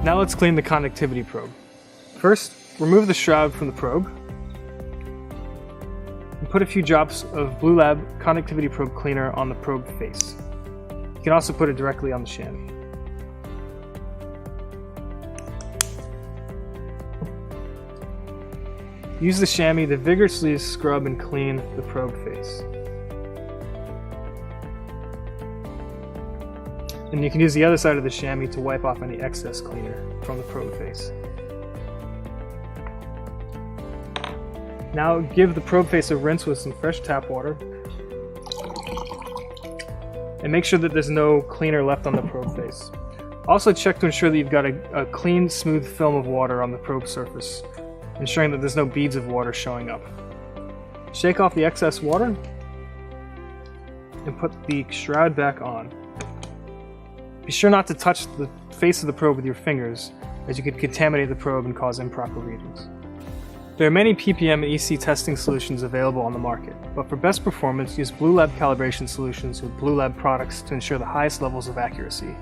Now let's clean the conductivity probe. First, remove the shroud from the probe and put a few drops of Bluelab conductivity probe cleaner on the probe face. You can also put it directly on the chamois. Use the chamois to vigorously scrub and clean the probe face. And you can use the other side of the chamois to wipe off any excess cleaner from the probe face. Now give the probe face a rinse with some fresh tap water. And make sure that there's no cleaner left on the probe face. Also check to ensure that you've got a clean, smooth film of water on the probe surface, ensuring that there's no beads of water showing up. Shake off the excess water and put the shroud back on. Be sure not to touch the face of the probe with your fingers, as you could contaminate the probe and cause improper readings. There are many ppm and EC testing solutions available on the market, but for best performance, use Bluelab calibration solutions with Bluelab products to ensure the highest levels of accuracy.